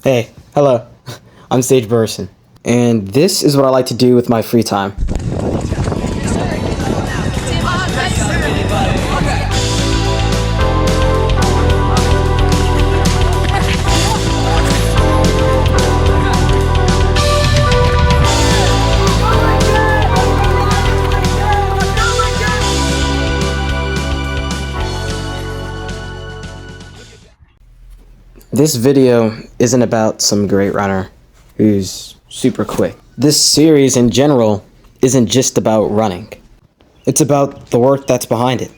Hey, hello. I'm Sage Burson, and this is what I like to do with my free time. This video isn't about some great runner who's super quick. This series in general isn't just about running. It's about the work that's behind it.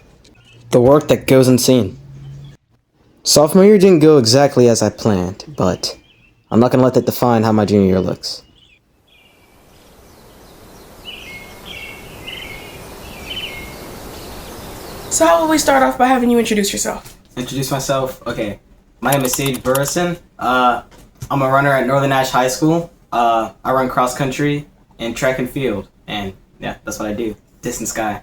The work that goes unseen. Sophomore year didn't go exactly as I planned, but I'm not gonna let that define how my junior year looks. So how will we start off by having you introduce yourself? Introduce myself? Okay. My name is Sage Burson. I'm a runner at Northern Ash High School. I run cross country and track and field. And yeah, that's what I do. Distance guy.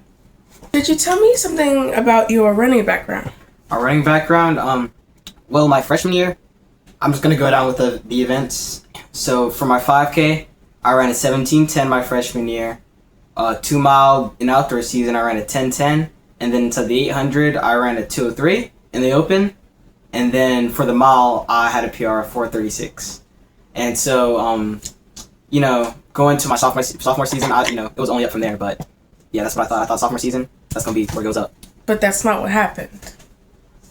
Could you tell me something about your running background? Our running background, well, my freshman year, I'm just going to go down with the events. So for my 5K, I ran a 17:10 my freshman year. 2 mile in outdoor season, I ran a 10:10. And then to the 800, I ran a 2:03 in the open. And then for the mile, I had a PR of 4:36. And so, going to my sophomore season, it was only up from there. But yeah, that's what I thought. I thought sophomore season, that's going to be where it goes up. But that's not what happened.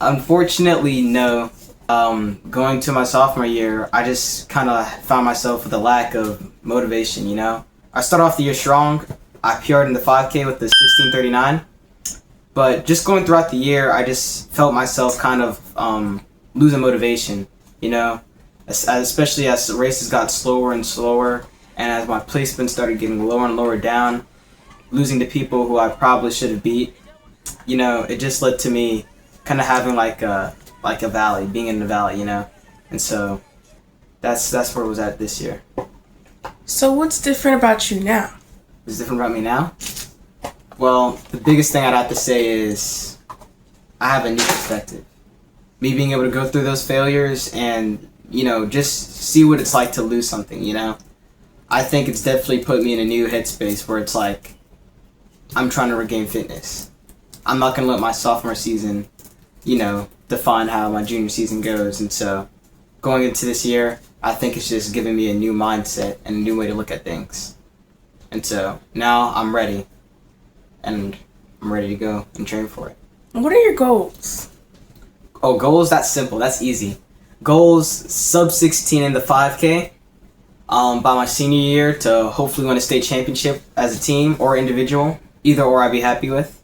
Unfortunately, no. Going to my sophomore year, I just kind of found myself with a lack of motivation, I started off the year strong. I PR'd in the 5K with the 16:39. But just going throughout the year, I just felt myself kind of losing motivation, especially as the races got slower and slower, and as my placement started getting lower and lower down, losing to people who I probably should have beat. It just led to me kind of having like a valley, being in the valley, and so that's where it was at this year. So what's different about you now? What's different about me now? Well, the biggest thing I'd have to say is I have a new perspective. Me being able to go through those failures and, just see what it's like to lose something, I think it's definitely put me in a new headspace where it's like I'm trying to regain fitness. I'm not going to let my sophomore season, define how my junior season goes. And so going into this year, I think it's just giving me a new mindset and a new way to look at things. And so now I'm ready. And I'm ready to go and train for it. What are your goals? Oh, goals? That's simple. That's easy. Goals, sub 16 in the 5K by my senior year to hopefully win a state championship as a team or individual. Either or I'd be happy with.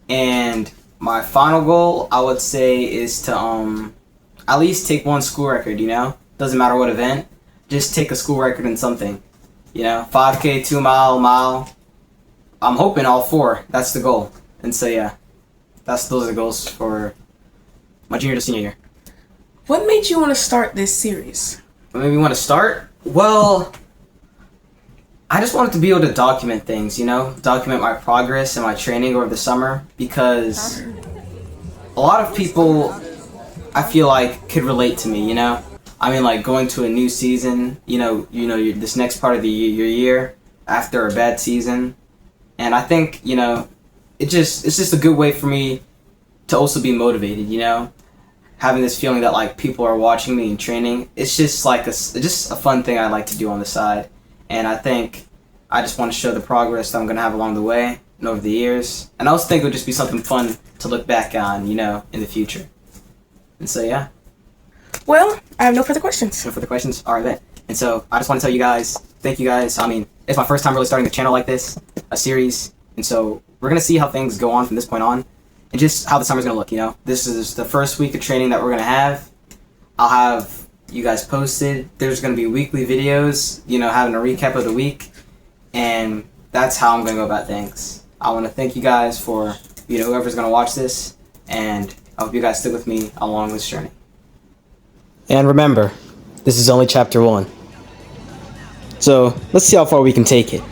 And my final goal, I would say, is to at least take one school record, Doesn't matter what event. Just take a school record in something. 5K, 2 mile. I'm hoping all 4. That's the goal. And so yeah, those are the goals for my junior to senior year. What made you want to start this series? What made me want to start? Well, I just wanted to be able to document things, document my progress and my training over the summer, because a lot of people, I feel like, could relate to me, I mean, like going to a new season, this next part of your year after a bad season. And I think, it's just a good way for me to also be motivated, having this feeling that like people are watching me and training. It's just like just a fun thing I like to do on the side. And I think I just want to show the progress that I'm going to have along the way and over the years. And I also think it would just be something fun to look back on, in the future. And so, yeah. Well, I have no further questions. No further questions? All right, then. And so I just want to tell you guys, thank you guys. I mean, it's my first time really starting a channel like this, a series. And so we're going to see how things go on from this point on and just how the summer's going to look, This is the first week of training that we're going to have. I'll have you guys posted. There's going to be weekly videos, having a recap of the week. And that's how I'm going to go about things. I want to thank you guys for, whoever's going to watch this. And I hope you guys stick with me along this journey. And remember, this is only chapter 1. So let's see how far we can take it.